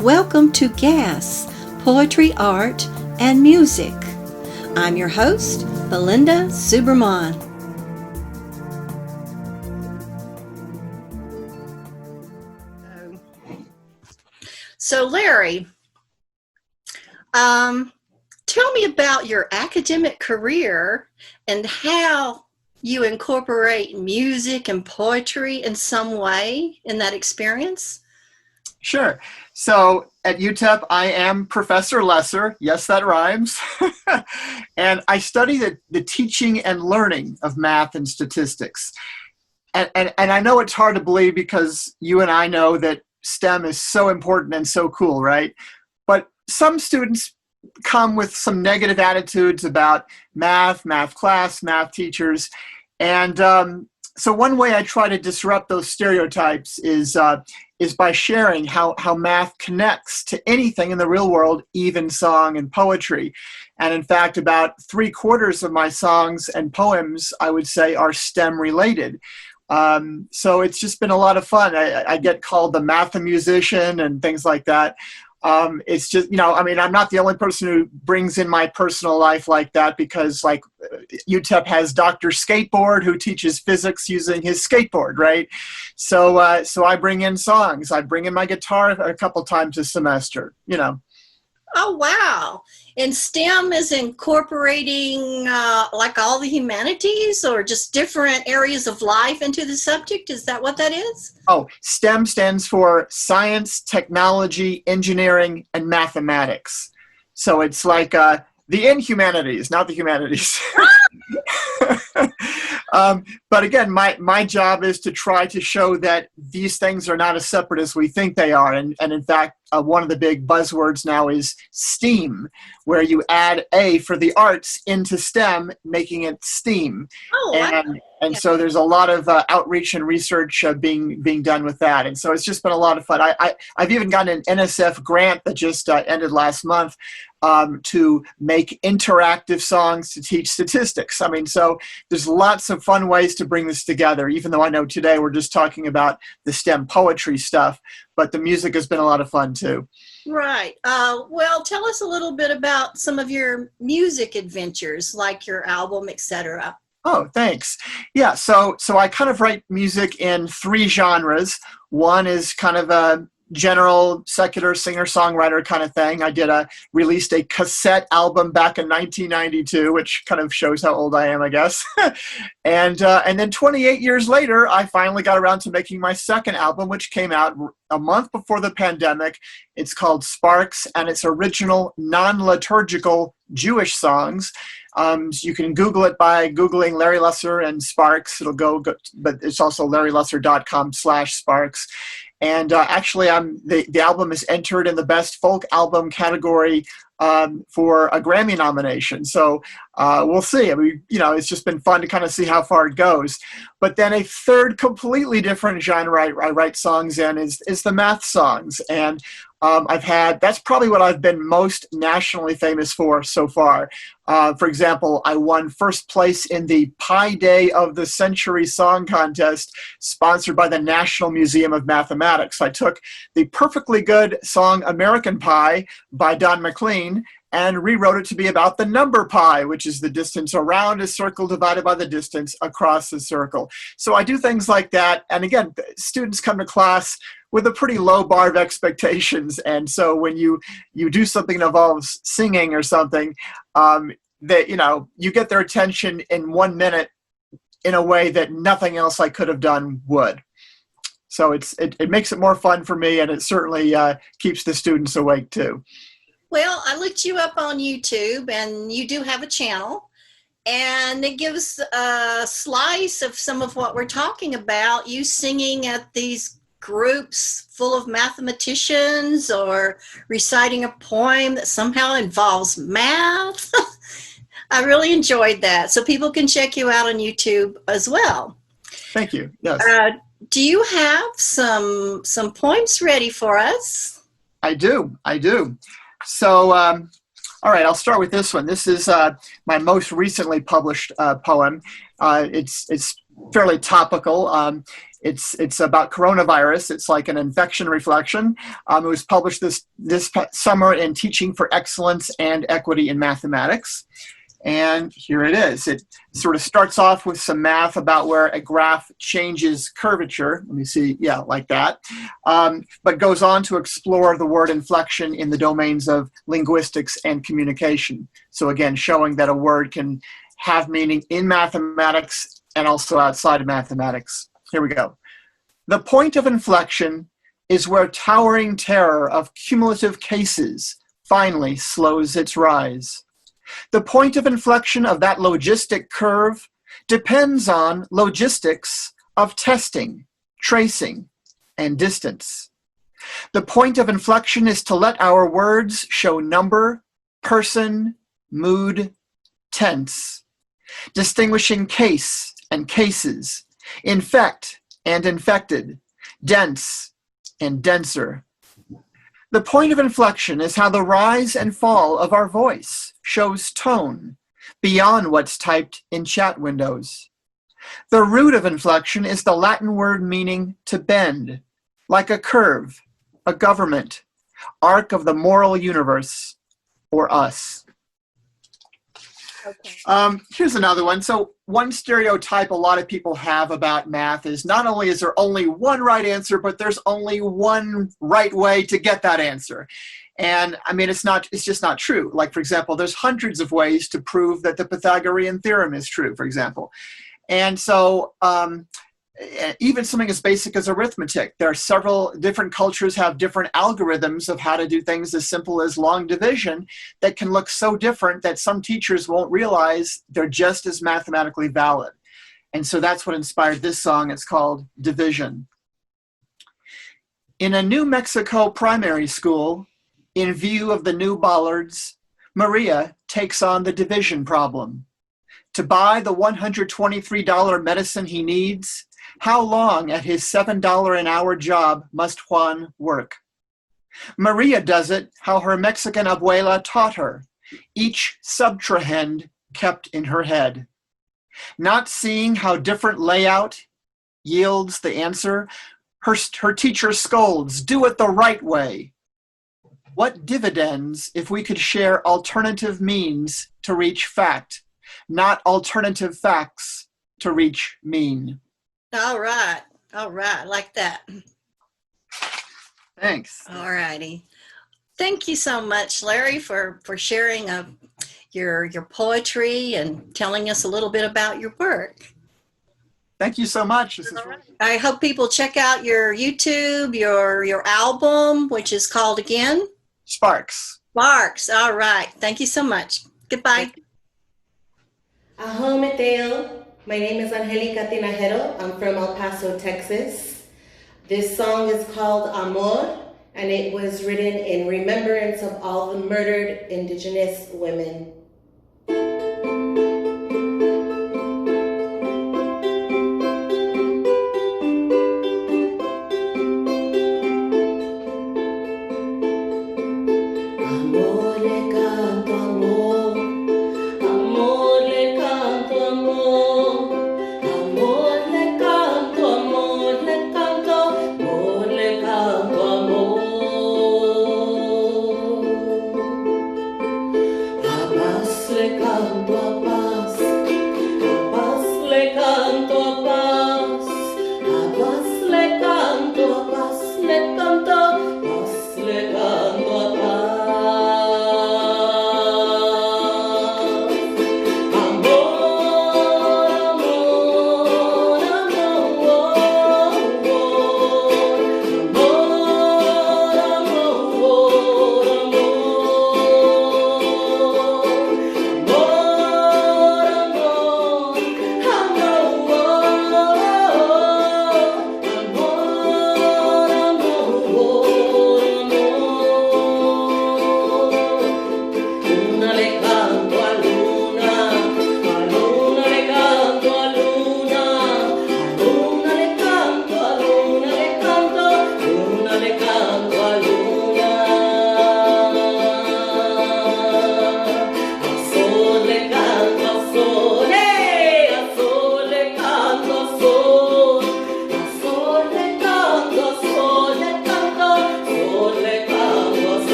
Welcome to Gas, Poetry, Art, and Music. I'm your host, Belinda Subraman. So Larry, tell me about your academic career and how you incorporate music and poetry in some way in that experience. Sure. So at UTEP, I am Professor Lesser. Yes, that rhymes. And I study the teaching and learning of math and statistics. And I know it's hard to believe because you and I know that STEM is so important and so cool, right? But some students come with some negative attitudes about math class, math teachers. And so one way I try to disrupt those stereotypes is by sharing how math connects to anything in the real world, even song and poetry. And in fact, about 3/4 of my songs and poems, I would say, are STEM related. So it's just been a lot of fun. I get called the math musician and things like that. It's just, I'm not the only person who brings in my personal life like that, because like UTEP has Dr. Skateboard who teaches physics using his skateboard, right? So I bring in songs. I bring in my guitar a couple times a semester, Oh, wow. And STEM is incorporating like all the humanities or just different areas of life into the subject. Is that what that is? Oh, STEM stands for science, technology, engineering, and mathematics. So it's like the inhumanities, not the humanities. But again, my job is to try to show that these things are not as separate as we think they are. And in fact, one of the big buzzwords now is STEAM, where you add A for the arts into STEM, making it STEAM. And so there's a lot of outreach and research being done with that. And so it's just been a lot of fun. I've even gotten an NSF grant that just ended last month to make interactive songs to teach statistics. So there's lots of fun ways to bring this together, even though I know today we're just talking about the STEM poetry stuff, but the music has been a lot of fun too. Right. Well, tell us a little bit about some of your music adventures, like your album, etc. Oh, thanks. Yeah, so I kind of write music in 3 genres. One is kind of a general secular singer-songwriter kind of thing. I released a cassette album back in 1992, which kind of shows how old I am, I guess. And then 28 years later, I finally got around to making my second album, which came out a month before the pandemic. It's called Sparks, and it's original non-liturgical Jewish songs. You can Google it by Googling Larry Lesser and Sparks. It'll go, but it's also larrylesser.com/sparks. And actually, the album is entered in the Best Folk Album category for a Grammy nomination. So we'll see. It's just been fun to kind of see how far it goes. But then a third completely different genre I write songs in is the math songs. And that's probably what I've been most nationally famous for so far. For example, I won first place in the Pi Day of the Century Song Contest sponsored by the National Museum of Mathematics. I took the perfectly good song American Pie by Don McLean and rewrote it to be about the number pi, which is the distance around a circle divided by the distance across the circle. So I do things like that. And again, students come to class with a pretty low bar of expectations. And so when you do something that involves singing or something, you get their attention in 1 minute in a way that nothing else I could have done would. So it makes it more fun for me, and it certainly keeps the students awake too. Well, I looked you up on YouTube, and you do have a channel, and it gives a slice of some of what we're talking about, you singing at these groups full of mathematicians or reciting a poem that somehow involves math. I really enjoyed that. So people can check you out on YouTube as well. Thank you. Yes. Do you have some poems ready for us? I do. So, all right, I'll start with this one. This is my most recently published poem. It's fairly topical. It's about coronavirus. It's like an infection reflection. It was published this summer in Teaching for Excellence and Equity in Mathematics. And here it is. It sort of starts off with some math about where a graph changes curvature. Let me see. Yeah, like that. But goes on to explore the word inflection in the domains of linguistics and communication. So again, showing that a word can have meaning in mathematics and also outside of mathematics. Here we go. The point of inflection is where towering terror of cumulative cases finally slows its rise. The point of inflection of that logistic curve depends on logistics of testing, tracing, and distance. The point of inflection is to let our words show number, person, mood, tense, distinguishing case and cases, infect and infected, dense and denser. The point of inflection is how the rise and fall of our voice shows tone beyond what's typed in chat windows. The root of inflection is the Latin word meaning to bend, like a curve, a government, arc of the moral universe, or us. Okay. Here's another one. So one stereotype a lot of people have about math is not only is there only one right answer, but there's only one right way to get that answer. And I mean, it's just not true. Like, for example, there's hundreds of ways to prove that the Pythagorean theorem is true, for example. And so even something as basic as arithmetic, there are several different cultures have different algorithms of how to do things as simple as long division that can look so different that some teachers won't realize they're just as mathematically valid. And so that's what inspired this song. It's called Division. In a New Mexico primary school, in view of the new bollards, Maria takes on the division problem. To buy the $123 medicine he needs, how long at his $7 an hour job must Juan work? Maria does it how her Mexican abuela taught her, each subtrahend kept in her head. Not seeing how different layout yields the answer, her teacher scolds, do it the right way. What dividends if we could share alternative means to reach fact, not alternative facts to reach mean? All right, like that. Thanks. All righty. Thank you so much, Larry, for sharing your poetry and telling us a little bit about your work. Thank you so much. I hope people check out your YouTube, your album, which is called again? Sparks. Sparks. All right. Thank you so much. Goodbye. Aho Mateo. My name is Angelica Tinajero. I'm from El Paso, Texas. This song is called Amor, and it was written in remembrance of all the murdered indigenous women. Bye.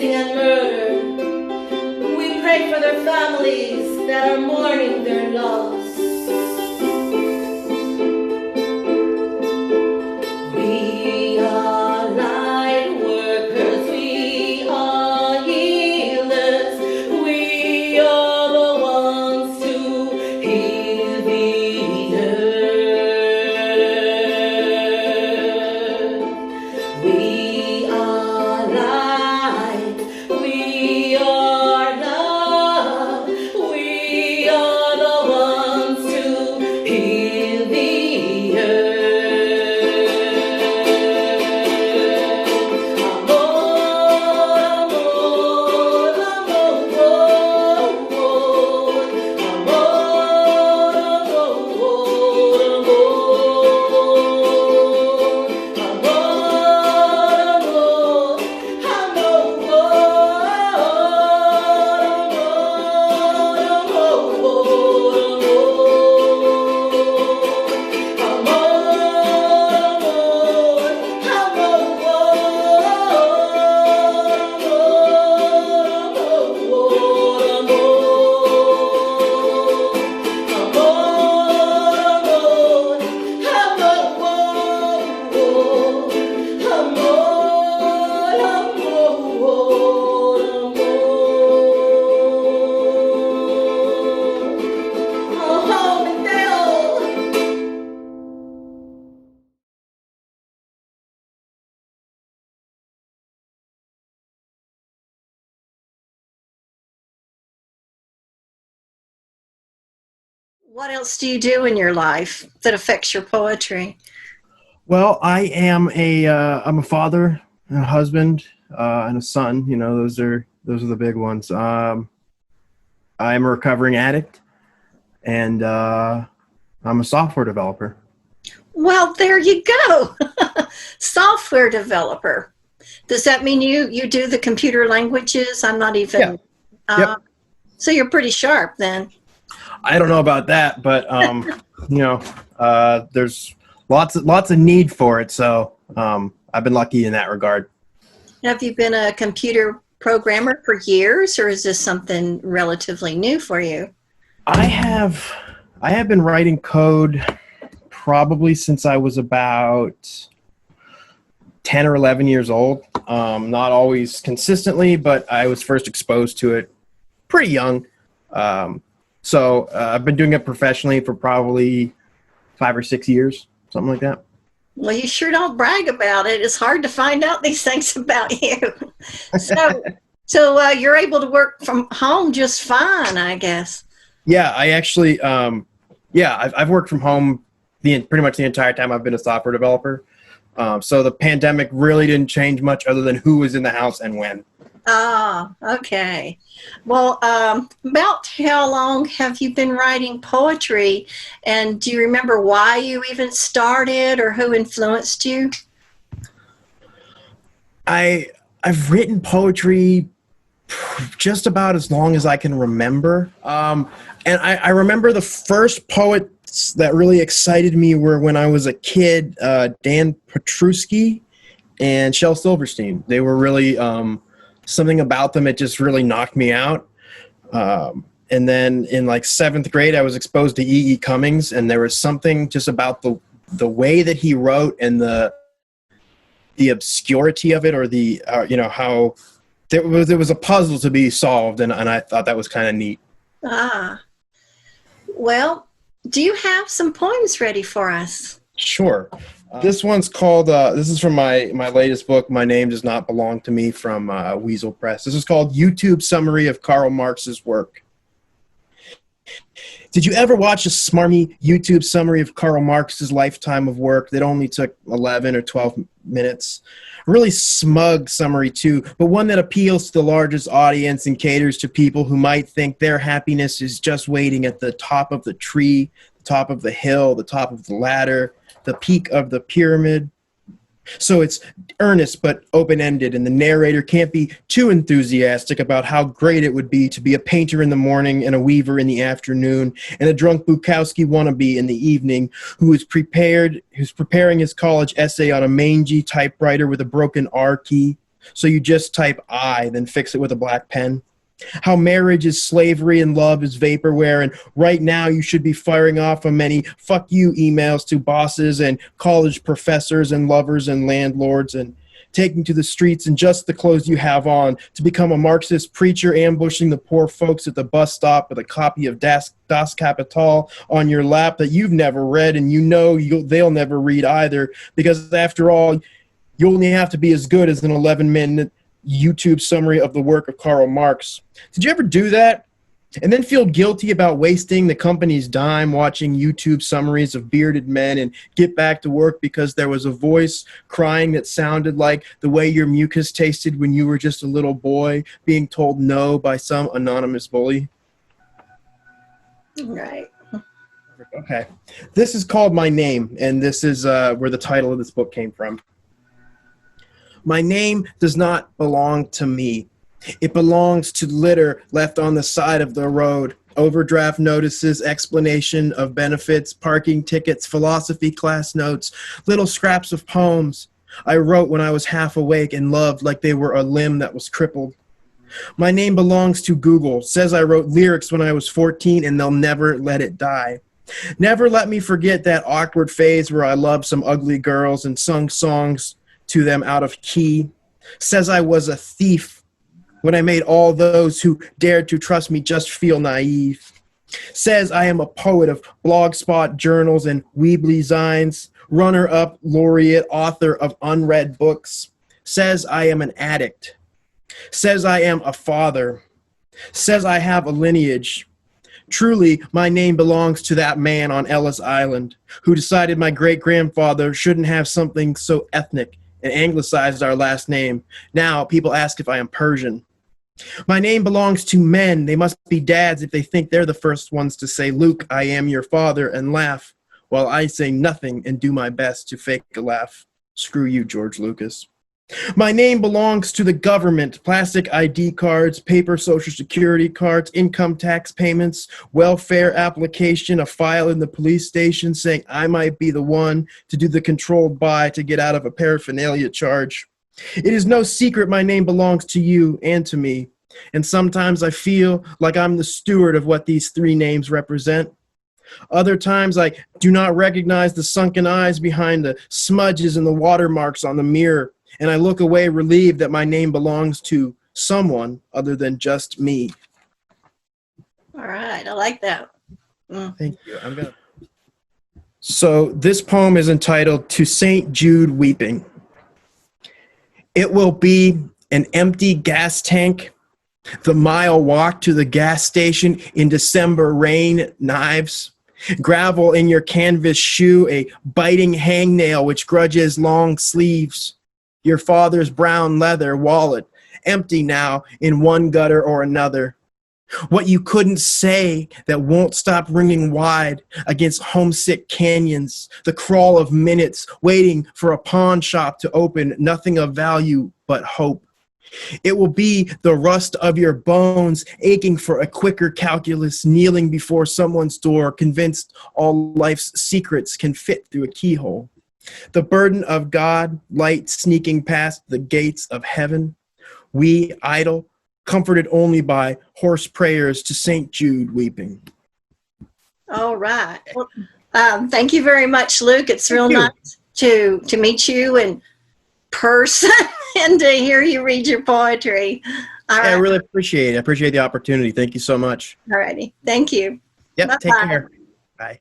missing and murdered. We pray for their families that are mourning their loss. We are light workers, we are healers, we are the ones to heal the earth. We are light, we are love, we are the ones to heal the earth. What else do you do in your life that affects your poetry? Well, I'm a father, and a husband, and a son. You know, those are the big ones. I'm a recovering addict, and I'm a software developer. Well, there you go. Software developer. Does that mean you do the computer languages? I'm not even. Yeah. Yep. So you're pretty sharp then. I don't know about that, but you know, there's lots of need for it. So I've been lucky in that regard. Have you been a computer programmer for years, or is this something relatively new for you? I have been writing code probably since I was about 10 or 11 years old. Not always consistently, but I was first exposed to it pretty young. So I've been doing it professionally for probably 5 or 6 years, something like that. Well, you sure don't brag about it. It's hard to find out these things about you. So you're able to work from home just fine, I guess. Yeah, I actually, I've worked from home pretty much the entire time I've been a software developer. So the pandemic really didn't change much other than who was in the house and when. Ah, okay. Well, about how long have you been writing poetry? And do you remember why you even started or who influenced you? I've written poetry just about as long as I can remember. And I remember the first poets that really excited me were when I was a kid, Dan Petruski and Shel Silverstein. They were really... something about them, it just really knocked me out. And then in like 7th grade, I was exposed to E.E. Cummings, and there was something just about the way that he wrote and the obscurity of it, or the how there was a puzzle to be solved, and I thought that was kind of neat. Ah, well, do you have some poems ready for us? Sure. This one's called, this is from my latest book, My Name Does Not Belong to Me, from Weasel Press. This is called YouTube Summary of Karl Marx's Work. Did you ever watch a smarmy YouTube summary of Karl Marx's lifetime of work that only took 11 or 12 minutes? A really smug summary too, but one that appeals to the largest audience and caters to people who might think their happiness is just waiting at the top of the tree, the top of the hill, the top of the ladder, the peak of the pyramid. So it's earnest but open-ended, and the narrator can't be too enthusiastic about how great it would be to be a painter in the morning and a weaver in the afternoon, and a drunk Bukowski wannabe in the evening who's preparing his college essay on a mangy typewriter with a broken R key. so you just type I, then fix it with a black pen. How marriage is slavery and love is vaporware, and right now you should be firing off a many fuck you emails to bosses and college professors and lovers and landlords, and taking to the streets in just the clothes you have on to become a Marxist preacher ambushing the poor folks at the bus stop with a copy of Das Kapital on your lap that you've never read, and you know they'll never read either, because after all, you only have to be as good as an 11-minute YouTube summary of the work of Karl Marx. Did you ever do that? And then feel guilty about wasting the company's dime watching YouTube summaries of bearded men and get back to work because there was a voice crying that sounded like the way your mucus tasted when you were just a little boy being told no by some anonymous bully? Right. Okay. This is called My Name, and this is where the title of this book came from. My name does not belong to me. It belongs to litter left on the side of the road. Overdraft notices, explanation of benefits, parking tickets, philosophy class notes, little scraps of poems I wrote when I was half awake and loved like they were a limb that was crippled. My name belongs to Google. Says I wrote lyrics when I was 14 and they'll never let it die. Never let me forget that awkward phase where I loved some ugly girls and sung songs to them out of key. Says I was a thief when I made all those who dared to trust me just feel naive. Says I am a poet of blogspot journals and Weebly zines, runner-up laureate author of unread books. Says I am an addict. Says I am a father. Says I have a lineage. Truly, my name belongs to that man on Ellis Island who decided my great-grandfather shouldn't have something so ethnic and anglicized our last name. Now people ask if I am Persian. My name belongs to men. They must be dads if they think they're the first ones to say, Luke, I am your father, and laugh, while I say nothing and do my best to fake a laugh. Screw you, George Lucas. My name belongs to the government. Plastic ID cards, paper social security cards, income tax payments, welfare application, a file in the police station saying I might be the one to do the controlled buy to get out of a paraphernalia charge. It is no secret my name belongs to you and to me. And sometimes I feel like I'm the steward of what these three names represent. Other times I do not recognize the sunken eyes behind the smudges and the watermarks on the mirror. And I look away relieved that my name belongs to someone other than just me. All right. I like that. Thank you. So this poem is entitled To St. Jude Weeping. It will be an empty gas tank, the mile walk to the gas station in December rain, knives, gravel in your canvas shoe, a biting hangnail which grudges long sleeves. Your father's brown leather wallet, empty now in one gutter or another. What you couldn't say that won't stop ringing wide against homesick canyons, the crawl of minutes waiting for a pawn shop to open, nothing of value but hope. It will be the rust of your bones aching for a quicker calculus, kneeling before someone's door, convinced all life's secrets can fit through a keyhole. The burden of God, light sneaking past the gates of heaven. We idle, comforted only by hoarse prayers to St. Jude weeping. All right. Well, thank you very much, Luke. It's real nice to meet you in person and to hear you read your poetry. All right. I really appreciate it. I appreciate the opportunity. Thank you so much. All righty. Thank you. Yep. Bye-bye. Take care. Bye.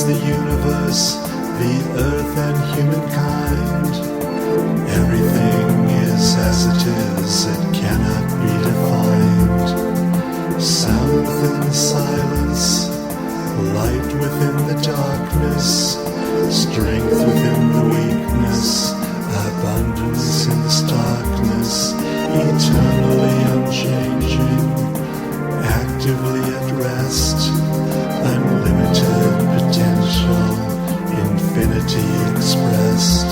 The universe, the earth and humankind, Everything is as it is, it cannot be defined. Sound within the silence, light within the darkness, strength within the weakness, abundance in the starkness, eternally unchanging, actively at rest, unlimited potential, infinity expressed.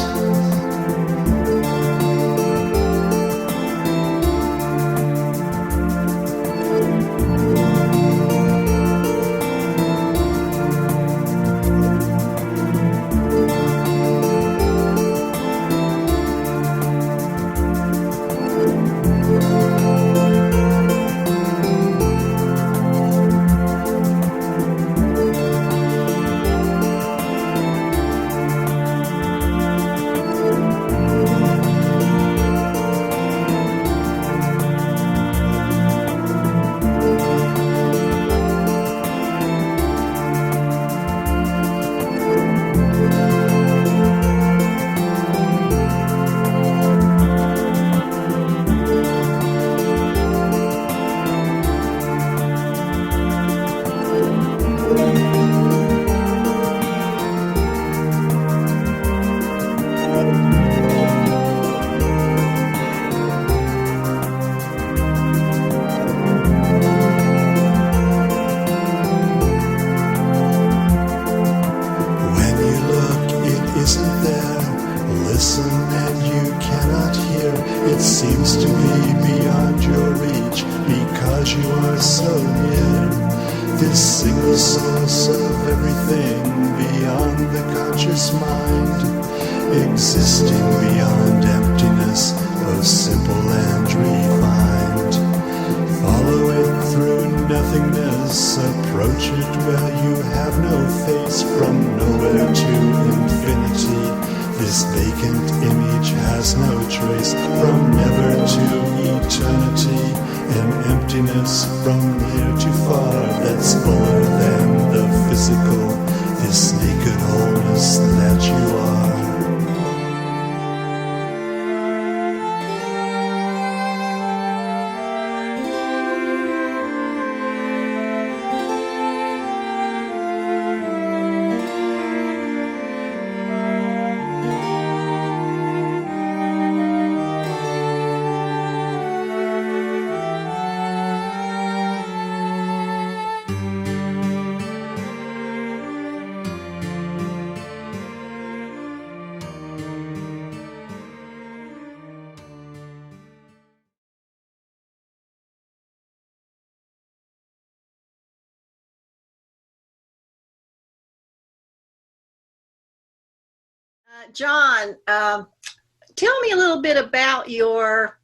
John, tell me a little bit about your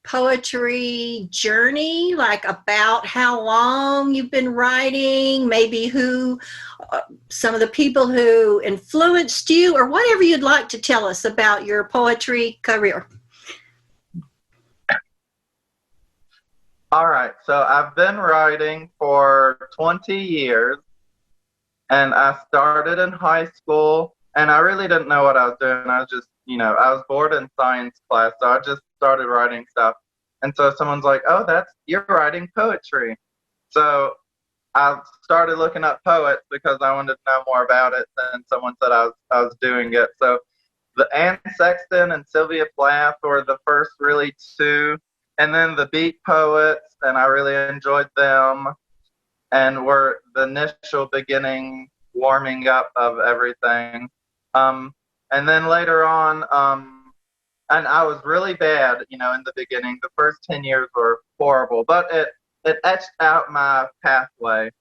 poetry journey, like about how long you've been writing, maybe who, some of the people who influenced you, or whatever you'd like to tell us about your poetry career. All right, so I've been writing for 20 years, and I started in high school, and I really didn't know what I was doing. I was just, I was bored in science class, so I just started writing stuff. And so someone's like, oh, you're writing poetry. So I started looking up poets because I wanted to know more about it, and someone said I was doing it. So the Anne Sexton and Sylvia Plath were the first really two, and then the Beat Poets, and I really enjoyed them, and were the initial beginning warming up of everything. And then later on, and I was really bad, in the beginning. The first 10 years were horrible, but it etched out my pathway.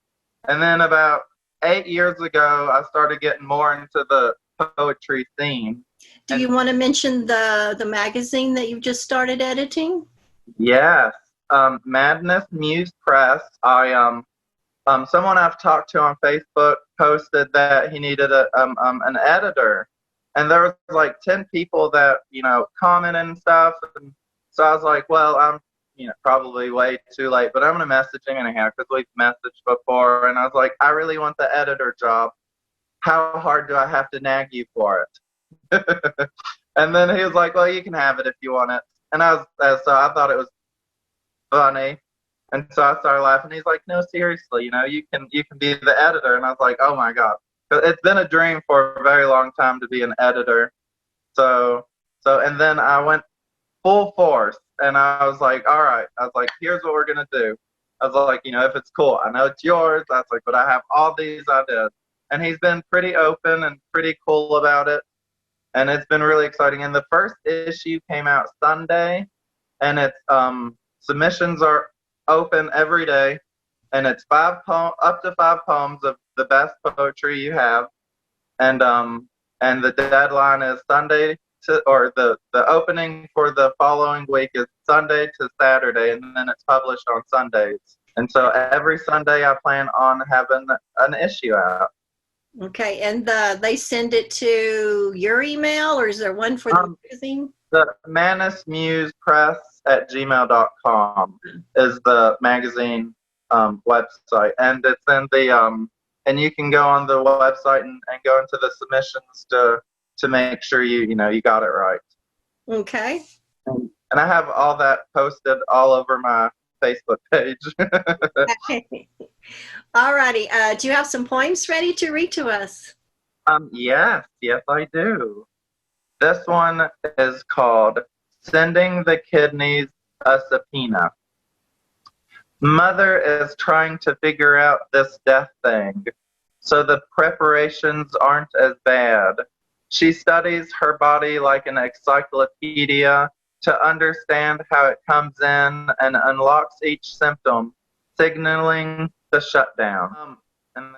And then about 8 years ago, I started getting more into the poetry scene. Do you want to mention the magazine that you just started editing? Yes, Madness Muse Press. Someone I've talked to on Facebook posted that he needed an editor, and there was like 10 people that commented and stuff. And so I was like, well, I'm probably way too late, but I'm gonna message him anyhow because we've messaged before. And I was like, I really want the editor job. How hard do I have to nag you for it? And then he was like, well, you can have it if you want it. And so I thought it was funny. And so I started laughing. He's like, no, seriously, you can be the editor. And I was like, oh my God. It's been a dream for a very long time to be an editor. And then I went full force, and I was like, all right. I was like, here's what we're going to do. I was like, if it's cool, I know it's yours. I was like, but I have all these ideas. And he's been pretty open and pretty cool about it. And it's been really exciting. And the first issue came out Sunday, and it's submissions are open every day, and it's up to 5 poems of the best poetry you have. And the deadline is Sunday the opening for the following week is Sunday to Saturday, and then it's published on Sundays. And so every Sunday I plan on having an issue out. Okay, and they send it to your email, or is there one for the magazine? The manusmusepress@gmail.com is the magazine website, and it's in the and you can go on the website and go into the submissions to make sure you got it right. Okay. And I have all that posted all over my Facebook page. All righty. Do you have some poems ready to read to us? Yes, I do. This one is called Sending the Kidneys a Subpoena. Mother is trying to figure out this death thing, so the preparations aren't as bad. She studies her body like an encyclopedia to understand how it comes in and unlocks each symptom, signaling the shutdown. And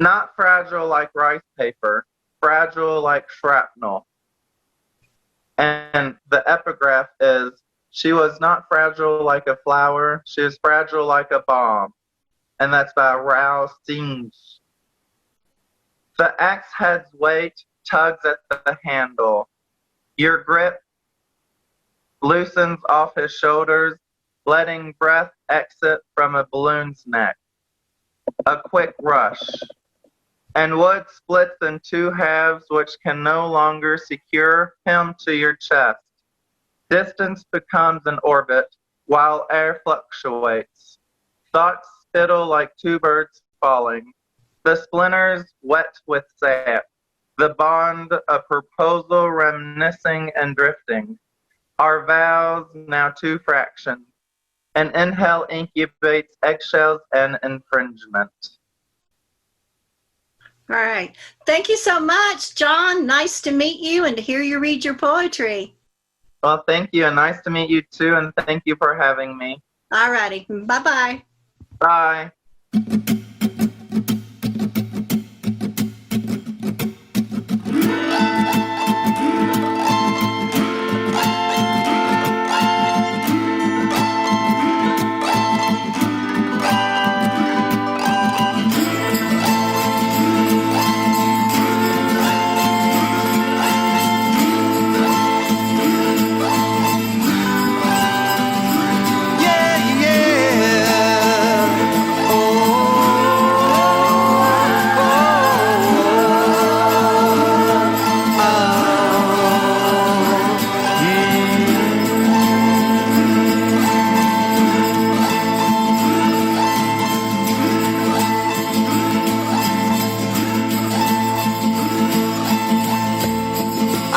not fragile like rice paper, fragile like shrapnel. And the epigraph is, she was not fragile like a flower, she was fragile like a bomb. And that's by Rao Singh. The axe head's weight tugs at the handle. Your grip loosens off his shoulders, letting breath exit from a balloon's neck. A quick rush. And wood splits in 2 halves which can no longer secure him to your chest. Distance becomes an orbit while air fluctuates. Thoughts spittle like 2 birds falling. The splinters wet with sap. The bond, a proposal reminiscing and drifting. Our vows now 2 fractions. An inhale incubates eggshells and infringement. All right. Thank you so much, John. Nice to meet you and to hear you read your poetry. Well, thank you, and nice to meet you too, and thank you for having me. All righty. Bye-bye. Bye.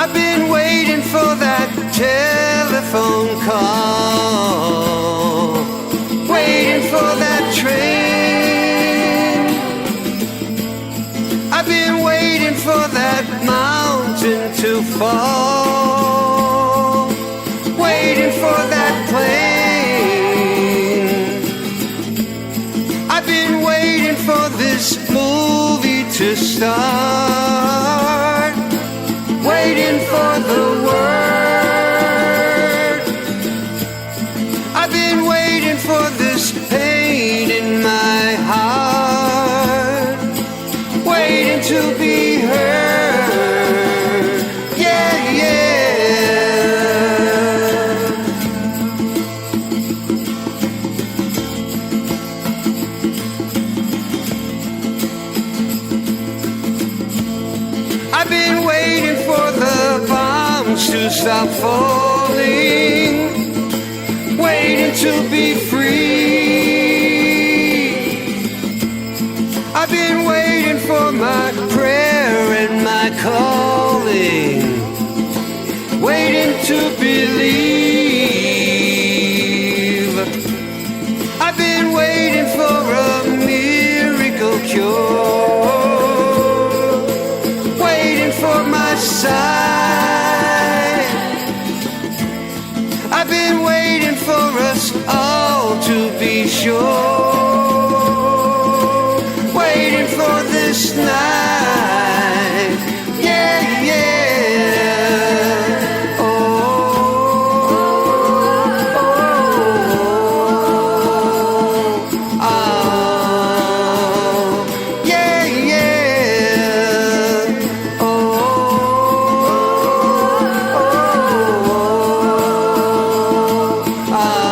I've been waiting for that telephone call, waiting for that train. I've been waiting for that mountain to fall, waiting for that plane. I've been waiting for this movie to start, waiting for the word. I've been waiting for this pain in my heart, waiting to be heard. Yeah, yeah. I've been waiting for the bombs waiting to be free. I've been waiting for my prayer and my calling, waiting to believe. I've been waiting for a miracle cure, waiting for my sign. I've been waiting for us all to be sure, waiting for this night. Yeah, yeah. Oh, oh, oh, oh. Yeah, yeah. Oh, oh, oh, oh.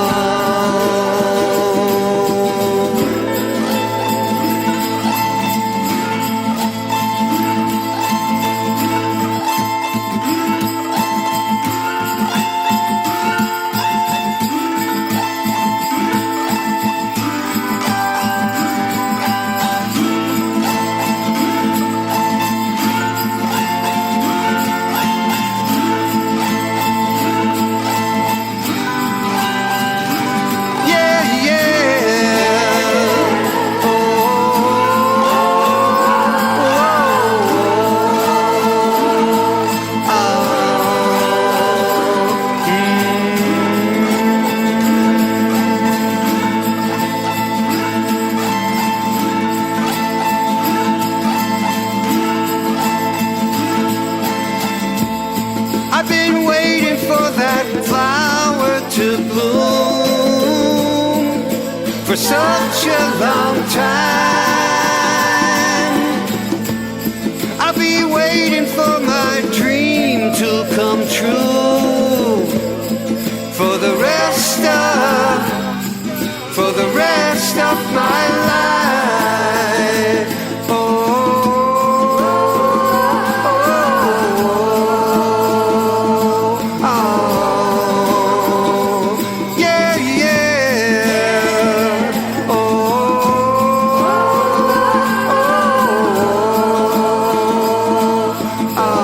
Yeah, yeah. Oh, oh, oh, I've been waiting for that flower to bloom for such a long time. I'll be waiting for my dream to come true for the rest of my life. Oh, oh, oh, oh. Yeah, yeah. Oh, oh, oh, oh.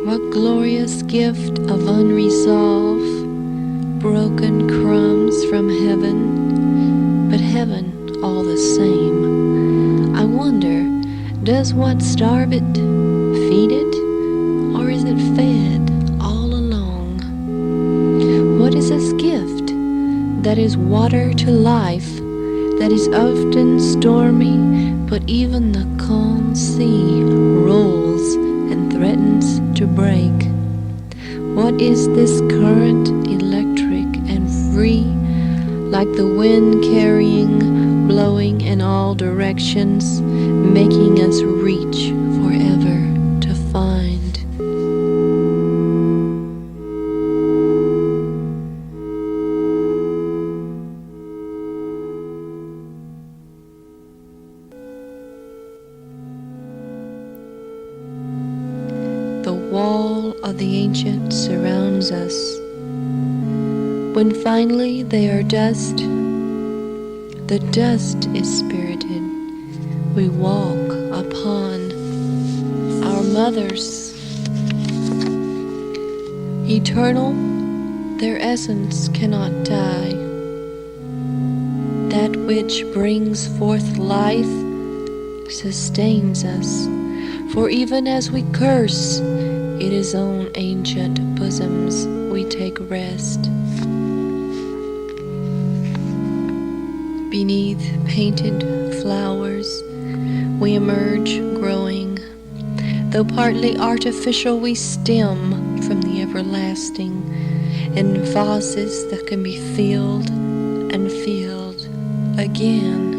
What glorious gift of unresolved, broken crumbs from heaven, but heaven all the same. I wonder, does what starve it feed it, or is it fed all along? What is this gift that is water to life, that is often stormy, but even the calm sea rolls and threatens to break? What is this current, electric and free, like the wind carrying, blowing in all directions, making us reach forever to find? The wall of the ancient surrounds us. When finally they are dust, the dust is spirited. We walk upon our mothers. Eternal, their essence cannot die. That which brings forth life sustains us. For even as we curse in his own ancient bosoms we take rest. Beneath painted flowers we emerge growing, though partly artificial we stem from the everlasting in vases that can be filled and filled again.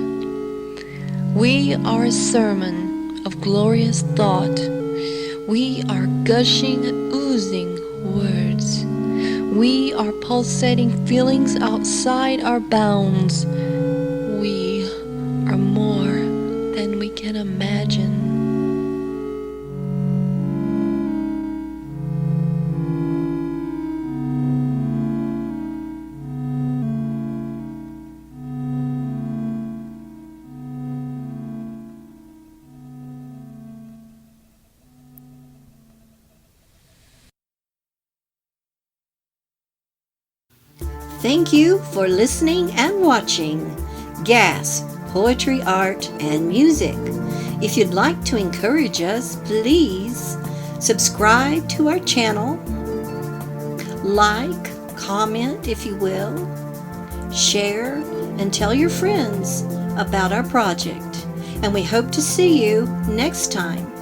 We are a sermon of glorious thought. We are gushing, oozing words. We are pulsating feelings outside our bounds. We are more than we can imagine. Thank you for listening and watching Gas, Poetry, Art, and Music. If you'd like to encourage us, please subscribe to our channel, like, comment if you will, share, and tell your friends about our project. And we hope to see you next time.